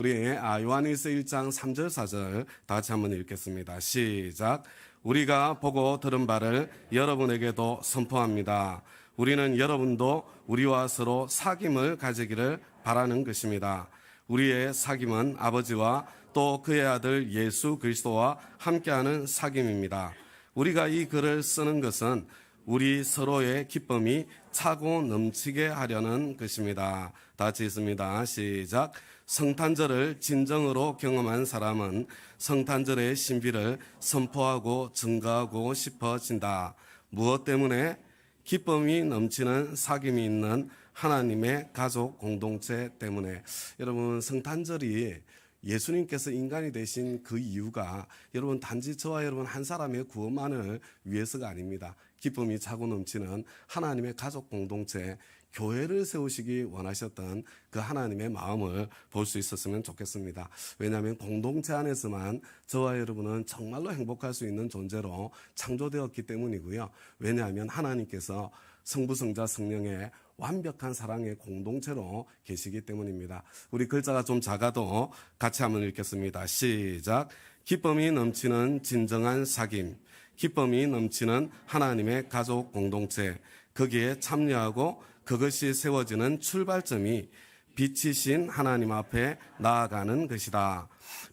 우리 요한일서 1장 3절 4절 다 같이 한번 읽겠습니다. 시작. 우리가 보고 들은 바를 여러분에게도 선포합니다. 우리는 여러분도 우리와 서로 사귐을 가지기를 바라는 것입니다. 우리의 사귐은 아버지와 또 그의 아들 예수 그리스도와 함께하는 사귐입니다. 우리가 이 글을 쓰는 것은 우리 서로의 기쁨이 차고 넘치게 하려는 것입니다. 다 같이 읽습니다. 시작. 성탄절을 진정으로 경험한 사람은 성탄절의 신비를 선포하고 증거하고 싶어진다. 무엇 때문에? 기쁨이 넘치는 사귐이 있는 하나님의 가족 공동체 때문에. 여러분, 성탄절이 예수님께서 인간이 되신 그 이유가 여러분 단지 저와 여러분 한 사람의 구원만을 위해서가 아닙니다. 기쁨이 차고 넘치는 하나님의 가족 공동체, 교회를 세우시기 원하셨던 그 하나님의 마음을 볼 수 있었으면 좋겠습니다. 왜냐하면 공동체 안에서만 저와 여러분은 정말로 행복할 수 있는 존재로 창조되었기 때문이고요. 왜냐하면 하나님께서 성부, 성자, 성령의 완벽한 사랑의 공동체로 계시기 때문입니다. 우리 글자가 좀 작아도 같이 한번 읽겠습니다. 시작. 기쁨이 넘치는 진정한 사귐, 기쁨이 넘치는 하나님의 가족 공동체, 거기에 참여하고 그것이 세워지는 출발점이 빛이신 하나님 앞에 나아가는 것이다.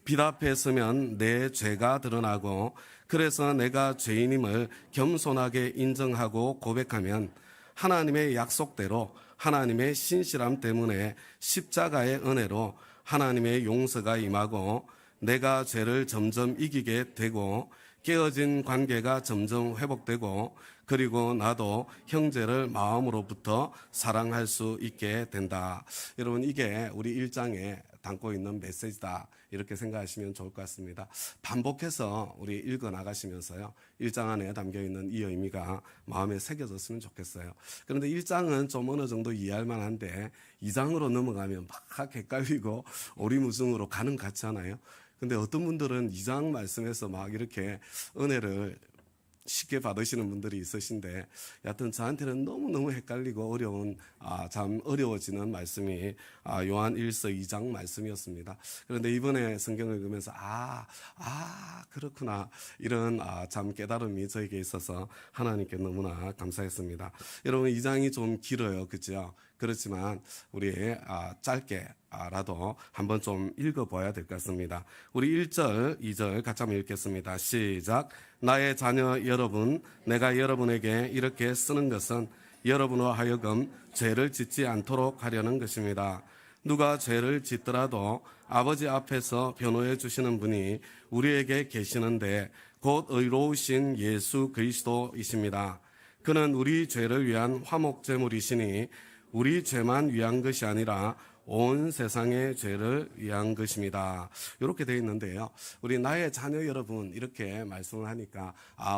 빛 앞에 서면 내 죄가 드러나고, 그래서 내가 죄인임을 겸손하게 인정하고 고백하면 하나님의 약속대로 하나님의 신실함 때문에 십자가의 은혜로 하나님의 용서가 임하고 내가 죄를 점점 이기게 되고 깨어진 관계가 점점 회복되고 그리고 나도 형제를 마음으로부터 사랑할 수 있게 된다. 여러분, 이게 우리 1장에 담고 있는 메시지다, 이렇게 생각하시면 좋을 것 같습니다. 반복해서 우리 읽어 나가시면서요, 1장 안에 담겨있는 이 의미가 마음에 새겨졌으면 좋겠어요. 그런데 1장은 좀 어느 정도 이해할 만한데 2장으로 넘어가면 막 헷갈리고 오리무중으로 가는 것 같지 않아요? 근데 어떤 분들은 2장 말씀에서 막 이렇게 은혜를 쉽게 받으시는 분들이 있으신데, 여하튼 저한테는 너무너무 헷갈리고 참 어려워지는 말씀이 요한 1서 2장 말씀이었습니다. 그런데 이번에 성경을 읽으면서 그렇구나, 이런 참 깨달음이 저에게 있어서 하나님께 너무나 감사했습니다. 여러분, 2장이 좀 길어요, 그죠? 그렇지만 우리 짧게라도 한번 좀 읽어봐야 될 것 같습니다. 우리 1절, 2절 같이 한번 읽겠습니다. 시작. 나의 자녀 여러분, 내가 여러분에게 이렇게 쓰는 것은 여러분으로 하여금 죄를 짓지 않도록 하려는 것입니다. 누가 죄를 짓더라도 아버지 앞에서 변호해 주시는 분이 우리에게 계시는데 곧 의로우신 예수 그리스도이십니다. 그는 우리 죄를 위한 화목제물이시니 우리 죄만 위한 것이 아니라 온 세상의 죄를 위한 것입니다. 이렇게 되어 있는데요, 우리 나의 자녀 여러분 이렇게 말씀을 하니까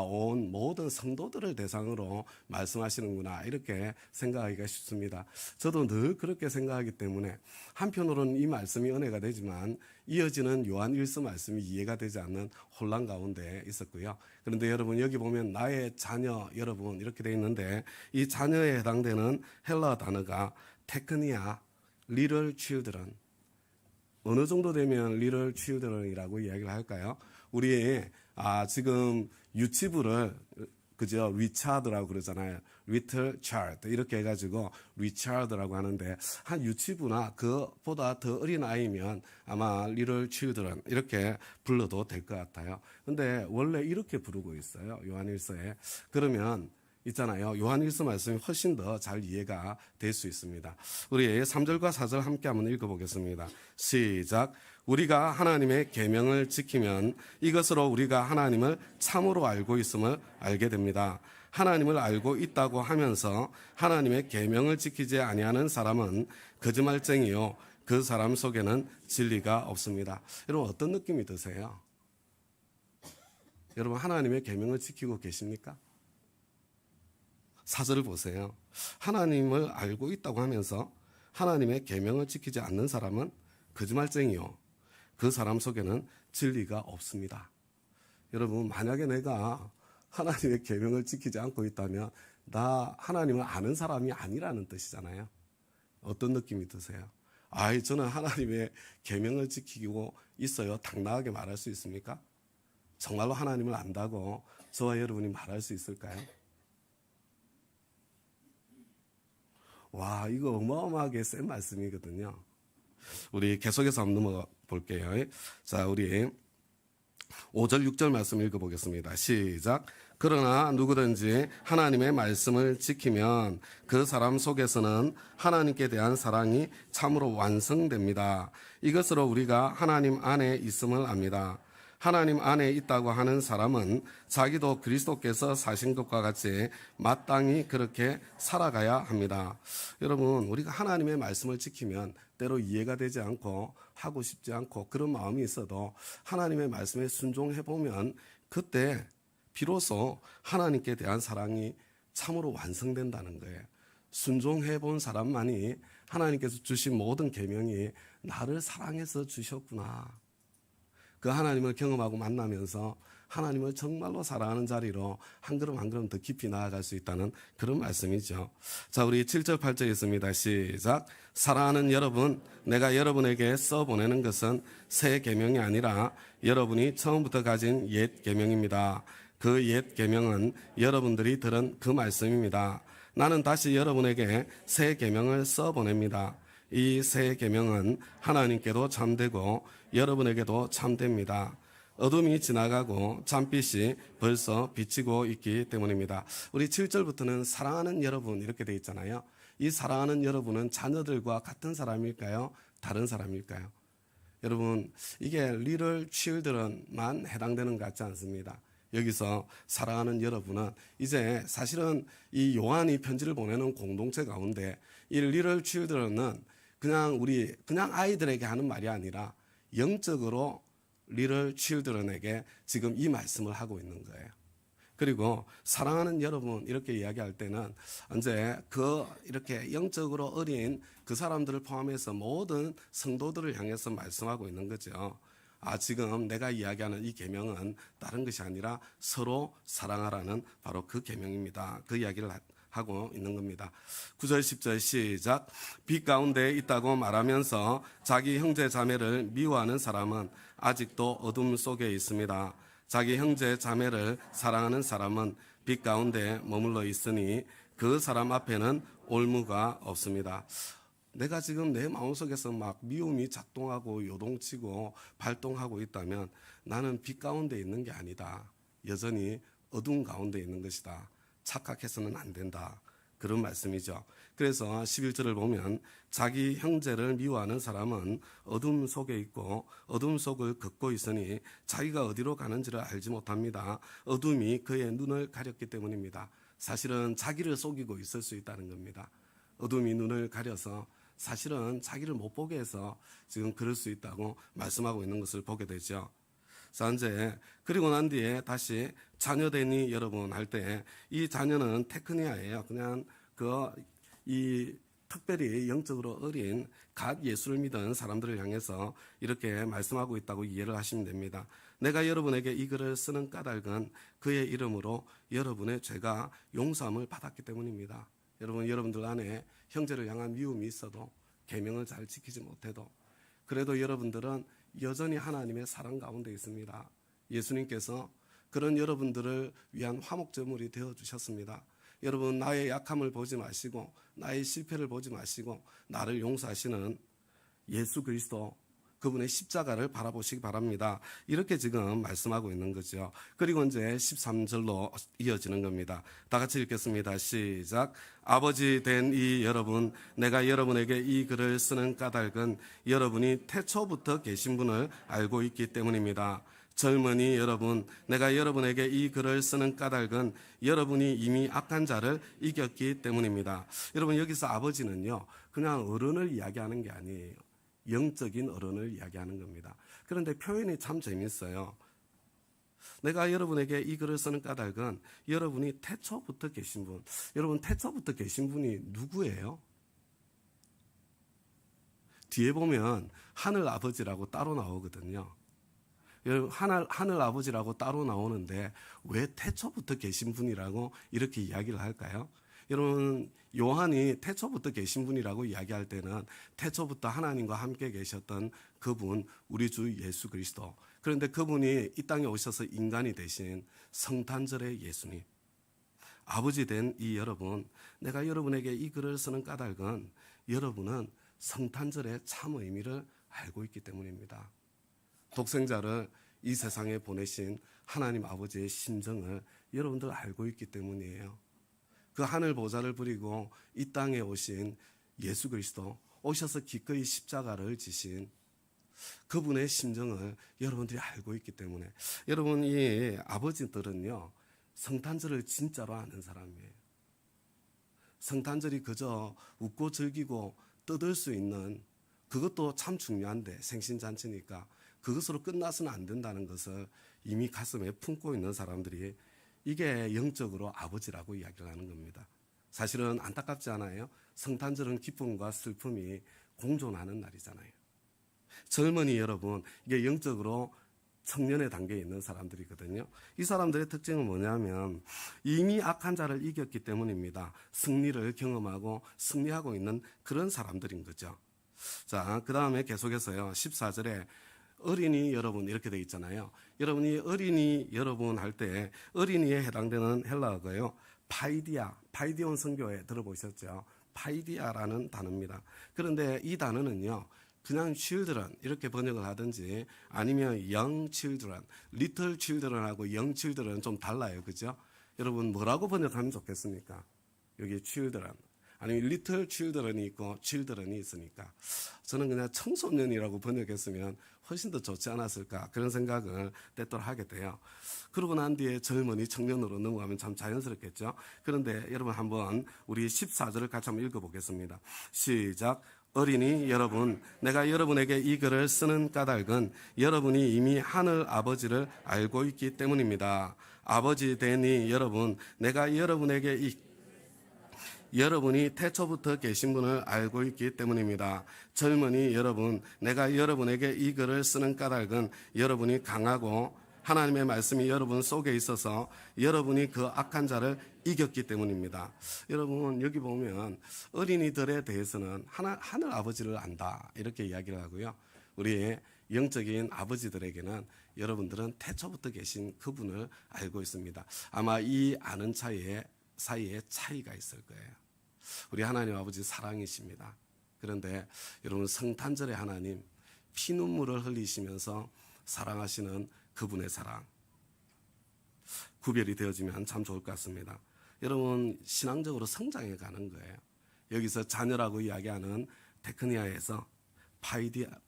온 모든 성도들을 대상으로 말씀하시는구나, 이렇게 생각하기가 쉽습니다. 저도 늘 그렇게 생각하기 때문에 한편으로는 이 말씀이 은혜가 되지만 이어지는 요한 1서 말씀이 이해가 되지 않는 혼란 가운데 있었고요. 그런데 여러분, 여기 보면 나의 자녀 여러분 이렇게 되어 있는데, 이 자녀에 해당되는 헬라 단어가 테크니아, little children. 어느 정도 되면 little children이라고 이야기를 할까요? 우리 지금 유치부를 그죠? 리차드라고 그러잖아요. little child 이렇게 해가지고 리차드라고 하는데, 한 유치부나 그보다 더 어린 아이면 아마 little children 이렇게 불러도 될 것 같아요. 근데 원래 이렇게 부르고 있어요, 요한일서에. 그러면 있잖아요, 요한일서 말씀이 훨씬 더 잘 이해가 될 수 있습니다. 우리 3절과 4절 함께 한번 읽어보겠습니다. 시작. 우리가 하나님의 계명을 지키면 이것으로 우리가 하나님을 참으로 알고 있음을 알게 됩니다. 하나님을 알고 있다고 하면서 하나님의 계명을 지키지 아니하는 사람은 거짓말쟁이요, 그 사람 속에는 진리가 없습니다. 여러분, 어떤 느낌이 드세요? 여러분, 하나님의 계명을 지키고 계십니까? 4절을 보세요. 하나님을 알고 있다고 하면서 하나님의 계명을 지키지 않는 사람은 거짓말쟁이요, 그 사람 속에는 진리가 없습니다. 여러분, 만약에 내가 하나님의 계명을 지키지 않고 있다면 나 하나님을 아는 사람이 아니라는 뜻이잖아요. 어떤 느낌이 드세요? 아이, 저는 하나님의 계명을 지키고 있어요. 당당하게 말할 수 있습니까? 정말로 하나님을 안다고 저와 여러분이 말할 수 있을까요? 와, 이거 어마어마하게 센 말씀이거든요. 우리 계속해서 한번 넘어가 볼게요. 자, 우리 5절, 6절 말씀 읽어보겠습니다. 시작. 그러나 누구든지 하나님의 말씀을 지키면 그 사람 속에서는 하나님께 대한 사랑이 참으로 완성됩니다. 이것으로 우리가 하나님 안에 있음을 압니다. 하나님 안에 있다고 하는 사람은 자기도 그리스도께서 사신 것과 같이 마땅히 그렇게 살아가야 합니다. 여러분, 우리가 하나님의 말씀을 지키면 때로 이해가 되지 않고 하고 싶지 않고 그런 마음이 있어도 하나님의 말씀에 순종해 보면 그때 비로소 하나님께 대한 사랑이 참으로 완성된다는 거예요. 순종해 본 사람만이 하나님께서 주신 모든 계명이 나를 사랑해서 주셨구나. 그 하나님을 경험하고 만나면서 하나님을 정말로 사랑하는 자리로 한 걸음 한 걸음 더 깊이 나아갈 수 있다는 그런 말씀이죠. 자, 우리 7절 8절 있습니다. 시작. 사랑하는 여러분, 내가 여러분에게 써보내는 것은 새 계명이 아니라 여러분이 처음부터 가진 옛 계명입니다. 그 옛 계명은 여러분들이 들은 그 말씀입니다. 나는 다시 여러분에게 새 계명을 써보냅니다. 이 새 계명은 하나님께도 참되고 여러분에게도 참됩니다. 어둠이 지나가고 잠빛이 벌써 비치고 있기 때문입니다. 우리 7절부터는 사랑하는 여러분 이렇게 돼 있잖아요. 이 사랑하는 여러분은 자녀들과 같은 사람일까요? 다른 사람일까요? 여러분, 이게 little children만 해당되는 것 같지 않습니다. 여기서 사랑하는 여러분은 이제 사실은 이 요한이 편지를 보내는 공동체 가운데 이 little children은 그냥 아이들에게 하는 말이 아니라 영적으로 little children에게 지금 이 말씀을 하고 있는 거예요. 그리고 사랑하는 여러분 이렇게 이야기할 때는 이제 이렇게 영적으로 어린 그 사람들을 포함해서 모든 성도들을 향해서 말씀하고 있는 거죠. 지금 내가 이야기하는 이 계명은 다른 것이 아니라 서로 사랑하라는 바로 그 계명입니다. 그 이야기를 하고 있는 겁니다. 9절 10절 시작. 빛 가운데 있다고 말하면서 자기 형제 자매를 미워하는 사람은 아직도 어둠 속에 있습니다. 자기 형제 자매를 사랑하는 사람은 빛 가운데 머물러 있으니 그 사람 앞에는 올무가 없습니다. 내가 지금 내 마음속에서 막 미움이 작동하고 요동치고 발동하고 있다면 나는 빛 가운데 있는 게 아니다. 여전히 어둠 가운데 있는 것이다. 착각해서는 안 된다. 그런 말씀이죠. 그래서 11절을 보면 자기 형제를 미워하는 사람은 어둠 속에 있고 어둠 속을 걷고 있으니 자기가 어디로 가는지를 알지 못합니다. 어둠이 그의 눈을 가렸기 때문입니다. 사실은 자기를 속이고 있을 수 있다는 겁니다. 어둠이 눈을 가려서 사실은 자기를 못 보게 해서 지금 그럴 수 있다고 말씀하고 있는 것을 보게 되죠. 자, 이제 그리고 난 뒤에 다시 자녀되니 여러분 할 때 이 자녀는 테크니아예요. 그냥 이 특별히 영적으로 어린 갓 예수를 믿은 사람들을 향해서 이렇게 말씀하고 있다고 이해를 하시면 됩니다. 내가 여러분에게 이 글을 쓰는 까닭은 그의 이름으로 여러분의 죄가 용서함을 받았기 때문입니다. 여러분들 안에 형제를 향한 미움이 있어도 계명을 잘 지키지 못해도 그래도 여러분들은 여전히 하나님의 사랑 가운데 있습니다. 예수님께서 그런 여러분들을 위한 화목제물이 되어주셨습니다. 여러분, 나의 약함을 보지 마시고 나의 실패를 보지 마시고 나를 용서하시는 예수 그리스도 그분의 십자가를 바라보시기 바랍니다. 이렇게 지금 말씀하고 있는 거죠. 그리고 이제 13절로 이어지는 겁니다. 다 같이 읽겠습니다. 시작. 아버지 된 이 여러분, 내가 여러분에게 이 글을 쓰는 까닭은 여러분이 태초부터 계신 분을 알고 있기 때문입니다. 젊은이 여러분, 내가 여러분에게 이 글을 쓰는 까닭은 여러분이 이미 악한 자를 이겼기 때문입니다. 여러분, 여기서 아버지는요, 그냥 어른을 이야기하는 게 아니에요. 영적인 어른을 이야기하는 겁니다. 그런데 표현이 참 재밌어요. 내가 여러분에게 이 글을 쓰는 까닭은 여러분이 태초부터 계신 분. 여러분, 태초부터 계신 분이 누구예요? 뒤에 보면 하늘 아버지라고 따로 나오거든요. 여러분, 하늘 아버지라고 따로 나오는데 왜 태초부터 계신 분이라고 이렇게 이야기를 할까요? 여러분, 요한이 태초부터 계신 분이라고 이야기할 때는 태초부터 하나님과 함께 계셨던 그분, 우리 주 예수 그리스도. 그런데 그분이 이 땅에 오셔서 인간이 되신 성탄절의 예수님, 아버지 된 이 여러분, 내가 여러분에게 이 글을 쓰는 까닭은 여러분은 성탄절의 참 의미를 알고 있기 때문입니다. 독생자를 이 세상에 보내신 하나님 아버지의 심정을 여러분들 알고 있기 때문이에요. 그 하늘 보좌를 부리고 이 땅에 오신 예수 그리스도, 오셔서 기꺼이 십자가를 지신 그분의 심정을 여러분들이 알고 있기 때문에, 여러분, 이 아버지들은요, 성탄절을 진짜로 아는 사람이에요. 성탄절이 그저 웃고 즐기고 떠들 수 있는, 그것도 참 중요한데 생신잔치니까 그것으로 끝나서는 안 된다는 것을 이미 가슴에 품고 있는 사람들이, 이게 영적으로 아버지라고 이야기를 하는 겁니다. 사실은 안타깝지 않아요? 성탄절은 기쁨과 슬픔이 공존하는 날이잖아요. 젊은이 여러분, 이게 영적으로 청년의 단계에 있는 사람들이거든요. 이 사람들의 특징은 뭐냐면 이미 악한 자를 이겼기 때문입니다. 승리를 경험하고 승리하고 있는 그런 사람들인 거죠. 자, 그 다음에 계속해서요. 14절에 어린이 여러분 이렇게 되어 있잖아요. 여러분이 어린이 여러분 할 때 어린이에 해당되는 헬라어가요, 파이디온 선교에 들어보셨죠? 파이디아라는 단어입니다. 그런데 이 단어는요, 그냥 children 이렇게 번역을 하든지 아니면 young children, little children하고 young children은 좀 달라요. 그죠? 여러분 뭐라고 번역하면 좋겠습니까? 여기 children, 아니면 little children이 있고 children이 있으니까 저는 그냥 청소년이라고 번역했으면 훨씬 더 좋지 않았을까, 그런 생각을 때때로 하게 돼요. 그러고 난 뒤에 젊은이 청년으로 넘어가면 참 자연스럽겠죠. 그런데 여러분 한번 우리 14절을 같이 한번 읽어보겠습니다. 시작. 어린이 여러분, 내가 여러분에게 이 글을 쓰는 까닭은 여러분이 이미 하늘 아버지를 알고 있기 때문입니다. 아버지 되니 여러분, 내가 여러분에게 여러분이 태초부터 계신 분을 알고 있기 때문입니다. 젊은이 여러분, 내가 여러분에게 이 글을 쓰는 까닭은 여러분이 강하고 하나님의 말씀이 여러분 속에 있어서 여러분이 그 악한 자를 이겼기 때문입니다. 여러분 여기 보면 어린이들에 대해서는 하늘 아버지를 안다 이렇게 이야기를 하고요. 우리 영적인 아버지들에게는 여러분들은 태초부터 계신 그분을 알고 있습니다. 아마 이 아는 사이에 차이가 있을 거예요. 우리 하나님 아버지 사랑이십니다. 그런데 여러분 성탄절의 하나님, 피눈물을 흘리시면서 사랑하시는 그분의 사랑, 구별이 되어지면 참 좋을 것 같습니다. 여러분 신앙적으로 성장해 가는 거예요. 여기서 자녀라고 이야기하는 테크니아에서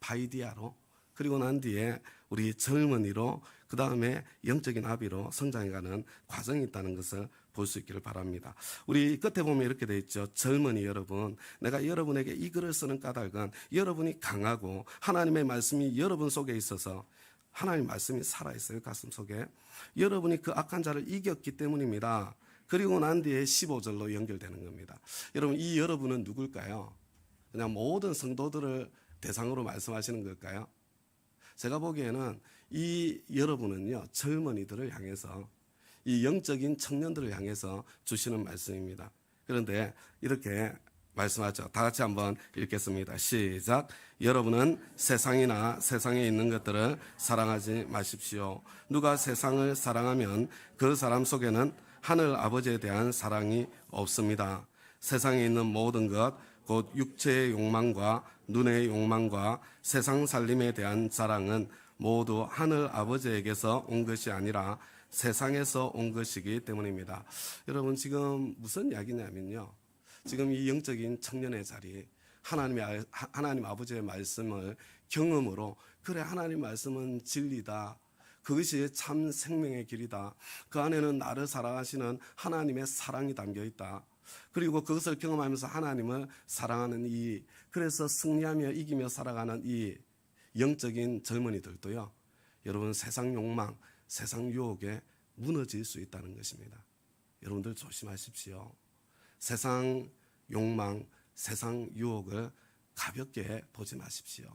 파이디아로, 그리고 난 뒤에 우리 젊은이로, 그 다음에 영적인 아비로 성장해가는 과정이 있다는 것을 볼 수 있기를 바랍니다. 우리 끝에 보면 이렇게 되어 있죠. 젊은이 여러분, 내가 여러분에게 이 글을 쓰는 까닭은 여러분이 강하고 하나님의 말씀이 여러분 속에 있어서, 하나님의 말씀이 살아있어요. 가슴 속에. 여러분이 그 악한 자를 이겼기 때문입니다. 그리고 난 뒤에 15절로 연결되는 겁니다. 여러분 이 여러분은 누굴까요? 그냥 모든 성도들을 대상으로 말씀하시는 걸까요? 제가 보기에는 이 여러분은요, 젊은이들을 향해서, 이 영적인 청년들을 향해서 주시는 말씀입니다. 그런데 이렇게 말씀하죠. 다 같이 한번 읽겠습니다. 시작. 여러분은 세상이나 세상에 있는 것들을 사랑하지 마십시오. 누가 세상을 사랑하면 그 사람 속에는 하늘 아버지에 대한 사랑이 없습니다. 세상에 있는 모든 것, 곧 육체의 욕망과 눈의 욕망과 세상 살림에 대한 자랑은 모두 하늘 아버지에게서 온 것이 아니라 세상에서 온 것이기 때문입니다. 여러분 지금 무슨 이야기냐면요, 지금 이 영적인 청년의 자리, 하나님 아버지의 말씀을 경험으로, 그래 하나님 말씀은 진리다, 그것이 참 생명의 길이다, 그 안에는 나를 사랑하시는 하나님의 사랑이 담겨 있다, 그리고 그것을 경험하면서 하나님을 사랑하는 그래서 승리하며 이기며 살아가는 이 영적인 젊은이들도요, 여러분 세상 욕망, 세상 유혹에 무너질 수 있다는 것입니다. 여러분들 조심하십시오. 세상 욕망, 세상 유혹을 가볍게 보지 마십시오.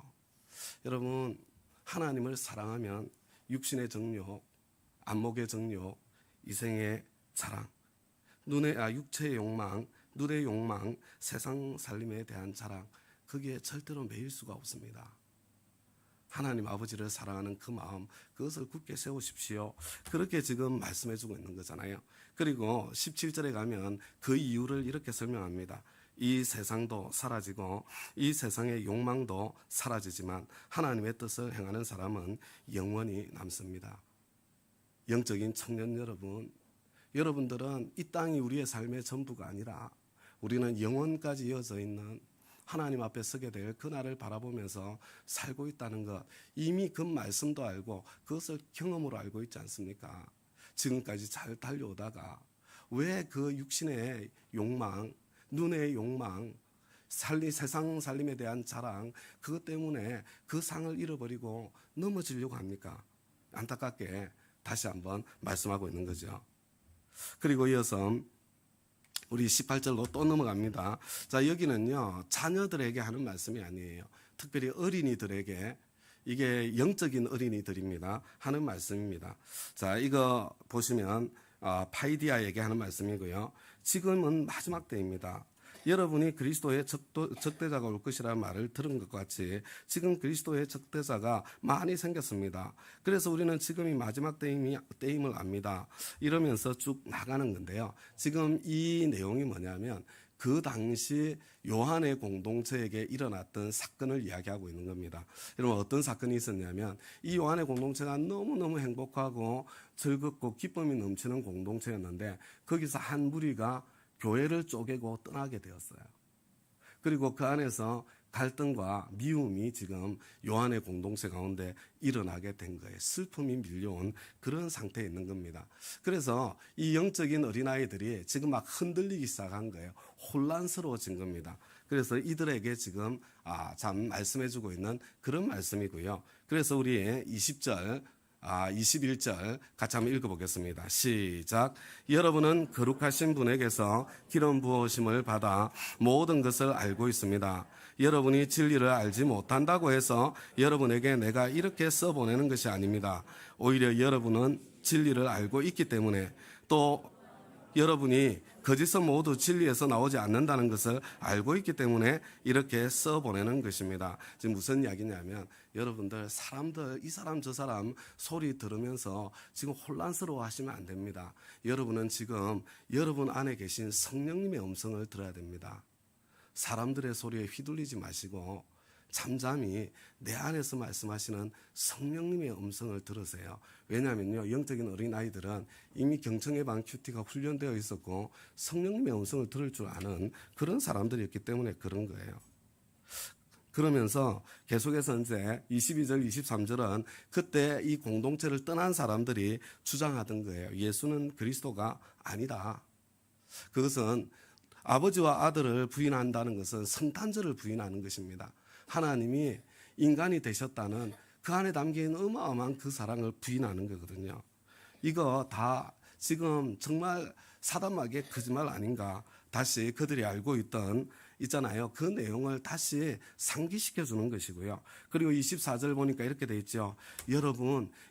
여러분 하나님을 사랑하면 육신의 정욕, 안목의 정욕, 이생의 자랑, 육체의 욕망, 눈의 욕망, 세상 살림에 대한 자랑, 거기에 절대로 매일 수가 없습니다. 하나님 아버지를 사랑하는 그 마음, 그것을 굳게 세우십시오. 그렇게 지금 말씀해주고 있는 거잖아요. 그리고 17절에 가면 그 이유를 이렇게 설명합니다. 이 세상도 사라지고 이 세상의 욕망도 사라지지만 하나님의 뜻을 행하는 사람은 영원히 남습니다. 영적인 청년 여러분, 여러분들은 이 땅이 우리의 삶의 전부가 아니라 우리는 영원까지 이어져 있는 하나님 앞에 서게 될 그날을 바라보면서 살고 있다는 것, 이미 그 말씀도 알고 그것을 경험으로 알고 있지 않습니까? 지금까지 잘 달려오다가 왜 그 육신의 욕망, 눈의 욕망, 세상 살림에 대한 자랑, 그것 때문에 그 상을 잃어버리고 넘어지려고 합니까? 안타깝게 다시 한번 말씀하고 있는 거죠. 그리고 이어서 우리 18절로 또 넘어갑니다. 자, 여기는요, 자녀들에게 하는 말씀이 아니에요. 특별히 어린이들에게, 이게 영적인 어린이들입니다. 하는 말씀입니다. 자, 이거 보시면 파이디아에게 하는 말씀이고요. 지금은 마지막 때입니다. 여러분이 그리스도의 적대자가 올 것이라는 말을 들은 것 같이 지금 그리스도의 적대자가 많이 생겼습니다. 그래서 우리는 지금이 마지막 때임을 압니다. 이러면서 쭉 나가는 건데요. 지금 이 내용이 뭐냐면 그 당시 요한의 공동체에게 일어났던 사건을 이야기하고 있는 겁니다. 여러분, 어떤 사건이 있었냐면 이 요한의 공동체가 너무너무 행복하고 즐겁고 기쁨이 넘치는 공동체였는데 거기서 한 무리가 교회를 쪼개고 떠나게 되었어요. 그리고 그 안에서 갈등과 미움이 지금 요한의 공동체 가운데 일어나게 된 거예요. 슬픔이 밀려온 그런 상태에 있는 겁니다. 그래서 이 영적인 어린아이들이 지금 막 흔들리기 시작한 거예요. 혼란스러워진 겁니다. 그래서 이들에게 지금 참 말씀해주고 있는 그런 말씀이고요. 그래서 우리 21절 같이 한번 읽어보겠습니다. 시작. 여러분은 거룩하신 분에게서 기름 부으심을 받아 모든 것을 알고 있습니다. 여러분이 진리를 알지 못한다고 해서 여러분에게 내가 이렇게 써보내는 것이 아닙니다. 오히려 여러분은 진리를 알고 있기 때문에 또 여러분이 거짓은 모두 진리에서 나오지 않는다는 것을 알고 있기 때문에 이렇게 써보내는 것입니다. 지금 무슨 이야기냐면 여러분들 사람들 이 사람 저 사람 소리 들으면서 지금 혼란스러워 하시면 안 됩니다. 여러분은 지금 여러분 안에 계신 성령님의 음성을 들어야 됩니다. 사람들의 소리에 휘둘리지 마시고 잠잠히 내 안에서 말씀하시는 성령님의 음성을 들으세요. 왜냐하면요, 영적인 어린아이들은 이미 경청의 방 큐티가 훈련되어 있었고 성령님의 음성을 들을 줄 아는 그런 사람들이었기 때문에 그런 거예요. 그러면서 계속해서 이제 22절, 23절은 그때 이 공동체를 떠난 사람들이 주장하던 거예요. 예수는 그리스도가 아니다. 그것은 아버지와 아들을 부인한다는 것은 성탄절을 부인하는 것입니다. 하나님이 인간이 되셨다는 그 안에 담긴 어마어마한 그 사랑을 부인하는 거거든요. 이거 다 지금 정말 사단마귀의 거짓말 아닌가. 다시 그들이 알고 있던 있잖아요. 그 내용을 다시 상기시켜 주는 것이고요. 그리고 24절 보니까 이렇게 돼 있죠.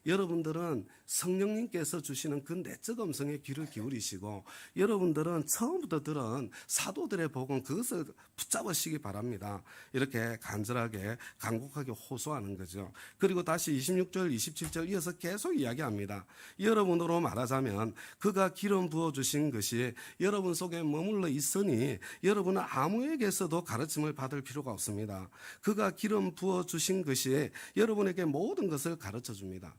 여러분들은 성령님께서 주시는 그 내적 음성에 귀를 기울이시고 여러분들은 처음부터 들은 사도들의 복음 그것을 붙잡으시기 바랍니다. 이렇게 간절하게 간곡하게 호소하는 거죠. 그리고 다시 26절 27절 이어서 계속 이야기합니다. 여러분으로 말하자면 그가 기름 부어주신 것이 여러분 속에 머물러 있으니 여러분은 아무에게서도 가르침을 받을 필요가 없습니다. 그가 기름 부어주신 것이 여러분에게 모든 것을 가르쳐줍니다.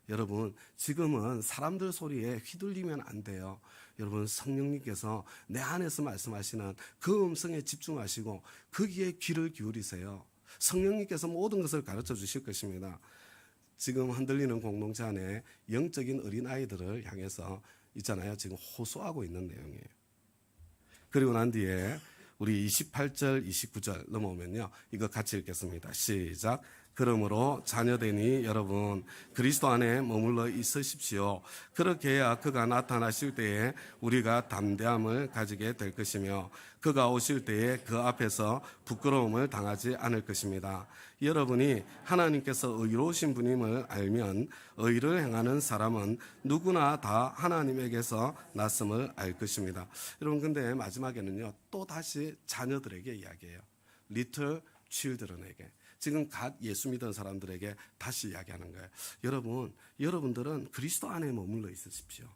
여러분, 지금은 사람들 소리에 휘둘리면 안 돼요. 여러분, 성령님께서 내 안에서 말씀하시는 그 음성에 집중하시고 거기에 귀를 기울이세요. 성령님께서 모든 것을 가르쳐 주실 것입니다. 지금 흔들리는 공동체 안에 영적인 어린아이들을 향해서 있잖아요. 지금 호소하고 있는 내용이에요. 그리고 난 뒤에 우리 28절, 29절 넘어오면요. 이거 같이 읽겠습니다. 시작. 그러므로 자녀되니 여러분 그리스도 안에 머물러 있으십시오. 그렇게 해야 그가 나타나실 때에 우리가 담대함을 가지게 될 것이며 그가 오실 때에 그 앞에서 부끄러움을 당하지 않을 것입니다. 여러분이 하나님께서 의로우신 분임을 알면 의를 행하는 사람은 누구나 다 하나님에게서 났음을 알 것입니다. 여러분 근데 마지막에는요 또 다시 자녀들에게 이야기해요. Little children에게. 지금 갓 예수 믿은 사람들에게 다시 이야기하는 거예요. 여러분들은 그리스도 안에 머물러 있으십시오.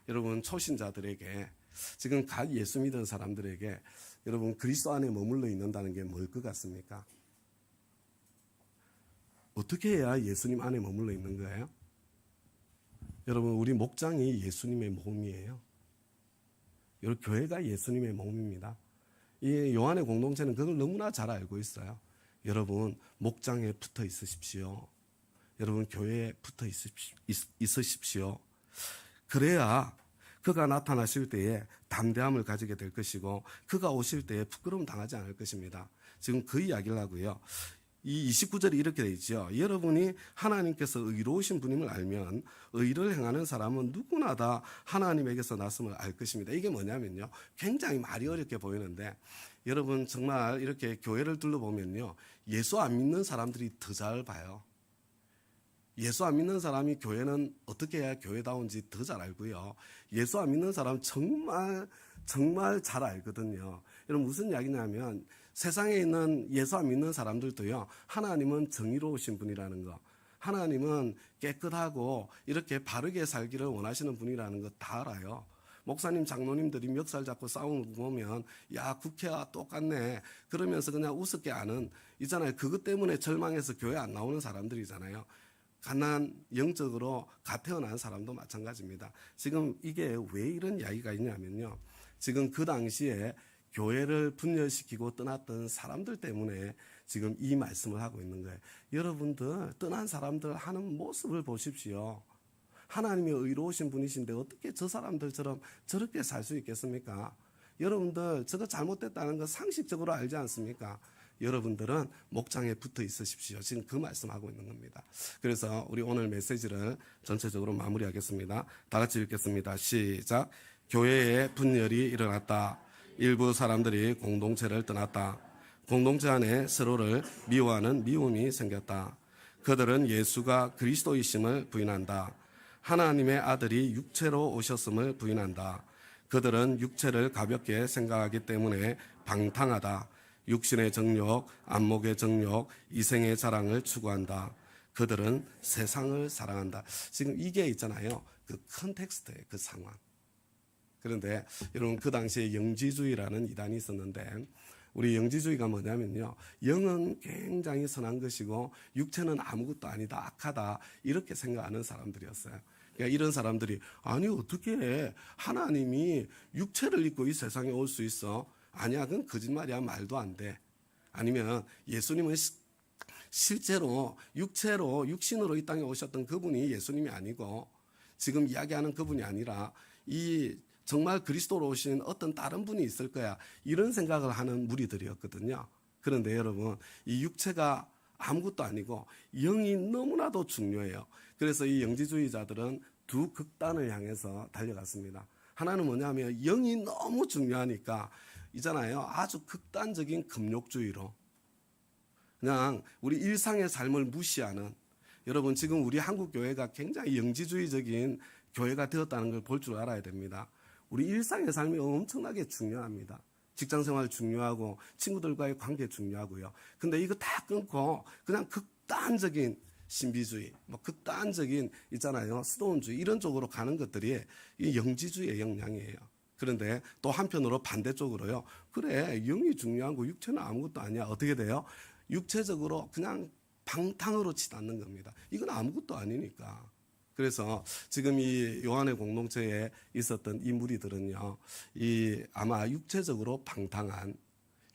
여러분 초신자들에게 지금 갓 예수 믿은 사람들에게 여러분 그리스도 안에 머물러 있는다는 게 뭘 것 같습니까? 어떻게 해야 예수님 안에 머물러 있는 거예요? 여러분 우리 목장이 예수님의 몸이에요. 여러분 교회가 예수님의 몸입니다. 이 요한의 공동체는 그걸 너무나 잘 알고 있어요. 여러분 목장에 붙어 있으십시오. 여러분 교회에 붙어 있으십시오. 그래야 그가 나타나실 때에 담대함을 가지게 될 것이고 그가 오실 때에 부끄러움 당하지 않을 것입니다. 지금 그 이야기를 하고요. 이 29절이 이렇게 되어 있죠. 여러분이 하나님께서 의로우신 분임을 알면 의를 행하는 사람은 누구나 다 하나님에게서 났음을 알 것입니다. 이게 뭐냐면요. 굉장히 말이 어렵게 보이는데 여러분 정말 이렇게 교회를 둘러보면요. 예수 안 믿는 사람들이 더 잘 봐요. 예수 안 믿는 사람이 교회는 어떻게 해야 교회다운지 더 잘 알고요. 예수 안 믿는 사람은 정말 잘 알거든요. 여러분 무슨 이야기냐면 세상에 있는 예수 안 믿는 사람들도요. 하나님은 정의로우신 분이라는 거. 하나님은 깨끗하고 이렇게 바르게 살기를 원하시는 분이라는 거 다 알아요. 목사님, 장로님들이 멱살 잡고 싸우는 거 보면 야 국회와 똑같네 그러면서 그냥 우습게 아는 있잖아요. 그것 때문에 절망해서 교회 안 나오는 사람들이잖아요. 가난 영적으로 가태어난 사람도 마찬가지입니다. 지금 이게 왜 이런 이야기가 있냐면요. 지금 그 당시에 교회를 분열시키고 떠났던 사람들 때문에 지금 이 말씀을 하고 있는 거예요. 여러분들 떠난 사람들 하는 모습을 보십시오. 하나님이 의로우신 분이신데 어떻게 저 사람들처럼 저렇게 살 수 있겠습니까? 여러분들 저거 잘못됐다는 거 상식적으로 알지 않습니까? 여러분들은 목장에 붙어 있으십시오. 지금 그 말씀하고 있는 겁니다. 그래서 우리 오늘 메시지를 전체적으로 마무리하겠습니다. 다 같이 읽겠습니다. 시작. 교회에 분열이 일어났다. 일부 사람들이 공동체를 떠났다. 공동체 안에 서로를 미워하는 미움이 생겼다. 그들은 예수가 그리스도이심을 부인한다. 하나님의 아들이 육체로 오셨음을 부인한다. 그들은 육체를 가볍게 생각하기 때문에 방탕하다. 육신의 정욕, 안목의 정욕, 이생의 자랑을 추구한다. 그들은 세상을 사랑한다. 지금 이게 있잖아요. 그 컨텍스트의 그 상황. 그런데 여러분 그 당시에 영지주의라는 이단이 있었는데 우리 영지주의가 뭐냐면요. 영은 굉장히 선한 것이고 육체는 아무것도 아니다. 악하다. 이렇게 생각하는 사람들이었어요. 그러니까 이런 사람들이 아니 어떻게 하나님이 육체를 입고 이 세상에 올 수 있어? 아니야 그건 거짓말이야. 말도 안 돼. 아니면 예수님은 실제로 육체로 육신으로 이 땅에 오셨던 그분이 예수님이 아니고 지금 이야기하는 그분이 아니라 이 정말 그리스도로 오신 어떤 다른 분이 있을 거야. 이런 생각을 하는 무리들이었거든요. 그런데 여러분 이 육체가 아무것도 아니고 영이 너무나도 중요해요. 그래서 이 영지주의자들은 두 극단을 향해서 달려갔습니다. 하나는 뭐냐면 영이 너무 중요하니까 있잖아요. 아주 극단적인 금욕주의로 그냥 우리 일상의 삶을 무시하는 여러분 지금 우리 한국 교회가 굉장히 영지주의적인 교회가 되었다는 걸 볼 줄 알아야 됩니다. 우리 일상의 삶이 엄청나게 중요합니다. 직장생활 중요하고 친구들과의 관계 중요하고요. 근데 이거 다 끊고 그냥 극단적인 신비주의, 극단적인 있잖아요. 스토운주의 이런 쪽으로 가는 것들이 이 영지주의의 영향이에요. 그런데 또 한편으로 반대쪽으로요. 그래 영이 중요한 거 육체는 아무것도 아니야. 어떻게 돼요? 육체적으로 그냥 방탕으로 치닫는 겁니다. 이건 아무것도 아니니까. 그래서 지금 이 요한의 공동체에 있었던 이 무리들은요, 이 아마 육체적으로 방탕한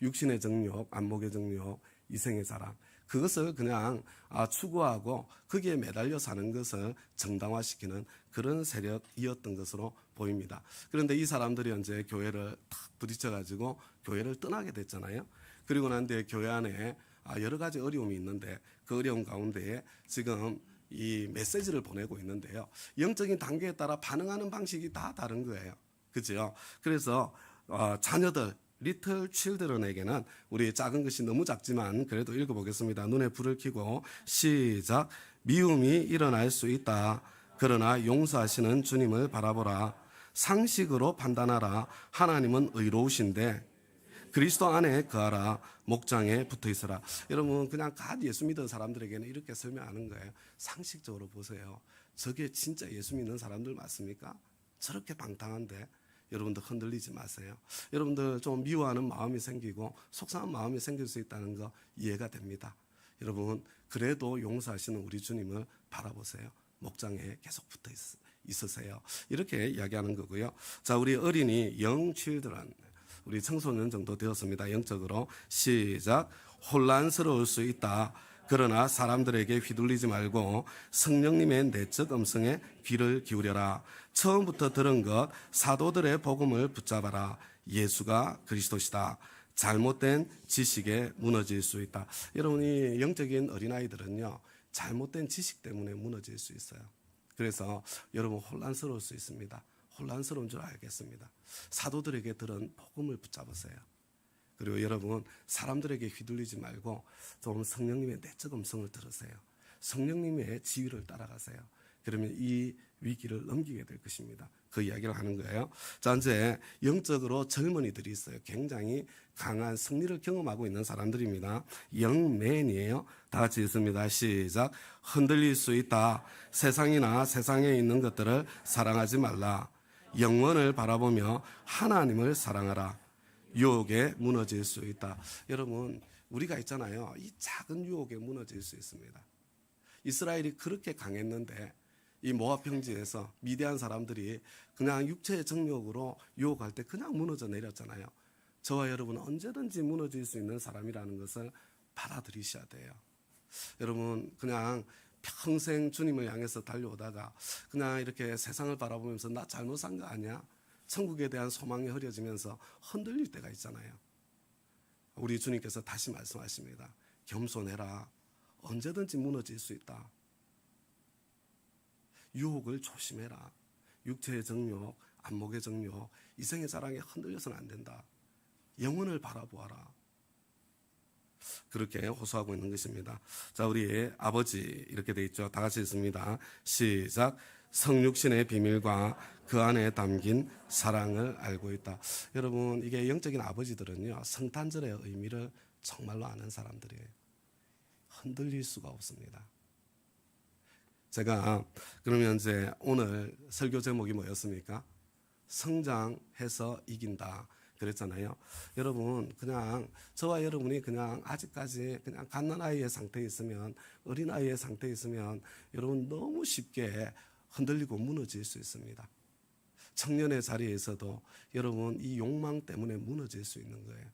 육신의 정욕, 안목의 정욕, 이생의 자랑, 그것을 그냥 추구하고 거기에 매달려 사는 것을 정당화시키는 그런 세력이었던 것으로 보입니다. 그런데 이 사람들이 이제 교회를 탁 부딪혀가지고 교회를 떠나게 됐잖아요. 그리고 난 뒤에 교회 안에 여러 가지 어려움이 있는데 그 어려움 가운데 지금 이 메시지를 보내고 있는데요. 영적인 단계에 따라 반응하는 방식이 다 다른 거예요. 그죠? 그래서 자녀들 리틀 칠드런에게는 우리 작은 것이 너무 작지만 그래도 읽어보겠습니다. 눈에 불을 켜고 시작. 미움이 일어날 수 있다. 그러나 용서하시는 주님을 바라보라. 상식으로 판단하라. 하나님은 의로우신데 그리스도 안에 거하라. 목장에 붙어 있어라. 여러분 그냥 예수 믿은 사람들에게는 이렇게 설명하는 거예요. 상식적으로 보세요. 저게 진짜 예수 믿는 사람들 맞습니까? 저렇게 방탕한데 여러분들 흔들리지 마세요. 여러분들 좀 미워하는 마음이 생기고 속상한 마음이 생길 수 있다는 거 이해가 됩니다. 여러분 그래도 용서하시는 우리 주님을 바라보세요. 목장에 계속 붙어 있으세요. 이렇게 이야기하는 거고요. 자, 우리 어린이 young children, 우리 청소년 정도 되었습니다. 영적으로 시작. 혼란스러울 수 있다. 그러나 사람들에게 휘둘리지 말고 성령님의 내적 음성에 귀를 기울여라. 처음부터 들은 것 사도들의 복음을 붙잡아라. 예수가 그리스도시다. 잘못된 지식에 무너질 수 있다. 여러분이 영적인 어린아이들은요, 잘못된 지식 때문에 무너질 수 있어요. 그래서 여러분 혼란스러울 수 있습니다. 혼란스러운 줄 알겠습니다. 사도들에게 들은 복음을 붙잡으세요. 그리고 여러분 사람들에게 휘둘리지 말고 좀 성령님의 내적 음성을 들으세요. 성령님의 지휘를 따라가세요. 그러면 이 위기를 넘기게 될 것입니다. 그 이야기를 하는 거예요. 자, 이제 영적으로 젊은이들이 있어요. 굉장히 강한 승리를 경험하고 있는 사람들입니다. 영맨이에요. 다 같이 읽습니다. 시작. 흔들릴 수 있다. 세상이나 세상에 있는 것들을 사랑하지 말라. 영원을 바라보며 하나님을 사랑하라. 유혹에 무너질 수 있다. 여러분 우리가 있잖아요. 이 작은 유혹에 무너질 수 있습니다. 이스라엘이 그렇게 강했는데 이 모압 평지에서 미디안 사람들이 그냥 육체의 정욕으로 유혹할 때 그냥 무너져 내렸잖아요. 저와 여러분은 언제든지 무너질 수 있는 사람이라는 것을 받아들이셔야 돼요. 여러분 그냥 평생 주님을 향해서 달려오다가 그냥 이렇게 세상을 바라보면서 나 잘못 산 거 아니야? 천국에 대한 소망이 흐려지면서 흔들릴 때가 있잖아요. 우리 주님께서 다시 말씀하십니다. 겸손해라. 언제든지 무너질 수 있다. 유혹을 조심해라. 육체의 정욕, 안목의 정욕, 이생의 자랑에 흔들려서는 안 된다. 영혼을 바라보아라. 그렇게 호소하고 있는 것입니다. 자, 우리 아버지 이렇게 돼 있죠. 다 같이 읽습니다. 시작. 성육신의 비밀과 그 안에 담긴 사랑을 알고 있다. 여러분 이게 영적인 아버지들은요 성탄절의 의미를 정말로 아는 사람들이에요. 흔들릴 수가 없습니다. 제가 그러면 이제 오늘 설교 제목이 뭐였습니까? 성장해서 이긴다 그랬잖아요. 여러분 그냥 저와 여러분이 그냥 아직까지 그냥 갓난아이의 상태에 있으면 어린아이의 상태에 있으면 여러분 너무 쉽게 흔들리고 무너질 수 있습니다. 청년의 자리에서도 여러분 이 욕망 때문에 무너질 수 있는 거예요.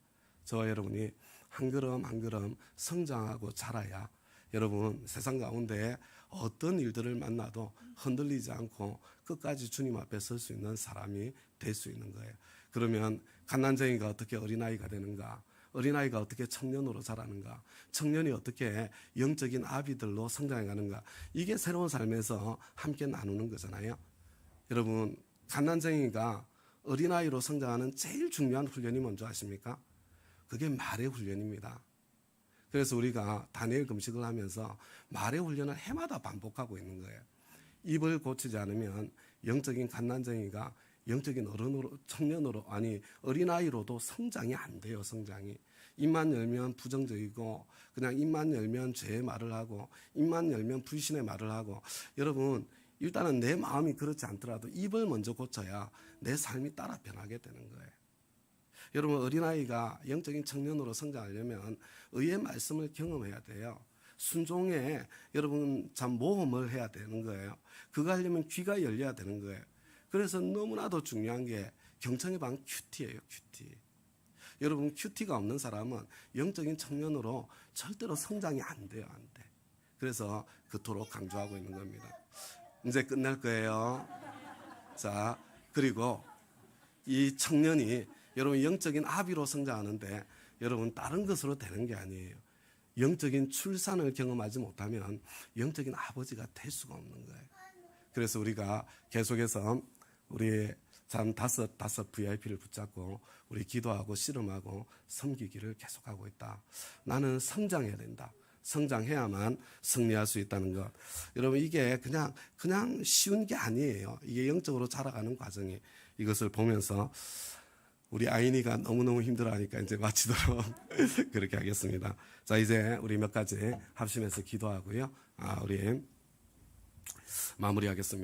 저와 여러분이 한 걸음 한 걸음 성장하고 자라야 여러분 세상 가운데 어떤 일들을 만나도 흔들리지 않고 끝까지 주님 앞에 설 수 있는 사람이 될 수 있는 거예요. 그러면 갓난쟁이가 어떻게 어린아이가 되는가? 어린아이가 어떻게 청년으로 자라는가? 청년이 어떻게 영적인 아비들로 성장해 가는가? 이게 새로운 삶에서 함께 나누는 거잖아요. 여러분 갓난쟁이가 어린아이로 성장하는 제일 중요한 훈련이 뭔지 아십니까? 그게 말의 훈련입니다. 그래서 우리가 다니엘 금식을 하면서 말의 훈련을 해마다 반복하고 있는 거예요. 입을 고치지 않으면 영적인 갓난쟁이가 영적인 어른으로, 청년으로, 아니 어린아이로도 성장이 안 돼요. 성장이. 입만 열면 부정적이고 그냥 입만 열면 죄의 말을 하고 입만 열면 불신의 말을 하고 여러분 일단은 내 마음이 그렇지 않더라도 입을 먼저 고쳐야 내 삶이 따라 변하게 되는 거예요. 여러분 어린아이가 영적인 청년으로 성장하려면 의의 말씀을 경험해야 돼요. 순종에 여러분 참 모험을 해야 되는 거예요. 그거 하려면 귀가 열려야 되는 거예요. 그래서 너무나도 중요한 게 경청의 방 큐티예요. 큐티. 여러분 큐티가 없는 사람은 영적인 청년으로 절대로 성장이 안 돼요. 안 돼. 그래서 그토록 강조하고 있는 겁니다. 이제 끝날 거예요. 자, 그리고 이 청년이 여러분 영적인 아비로 성장하는데 여러분 다른 것으로 되는 게 아니에요. 영적인 출산을 경험하지 못하면 영적인 아버지가 될 수가 없는 거예요. 그래서 우리가 계속해서 우리 참 다섯 VIP를 붙잡고 우리 기도하고 씨름하고 섬기기를 계속하고 있다. 나는 성장해야 된다. 성장해야만 승리할 수 있다는 것. 여러분, 이게 그냥 쉬운 게 아니에요. 이게 영적으로 자라가는 과정이. 이것을 보면서 우리 아이니가 너무너무 힘들어하니까 이제 마치도록 그렇게 하겠습니다. 자, 이제 우리 몇 가지 합심해서 기도하고요. 우리 마무리하겠습니다.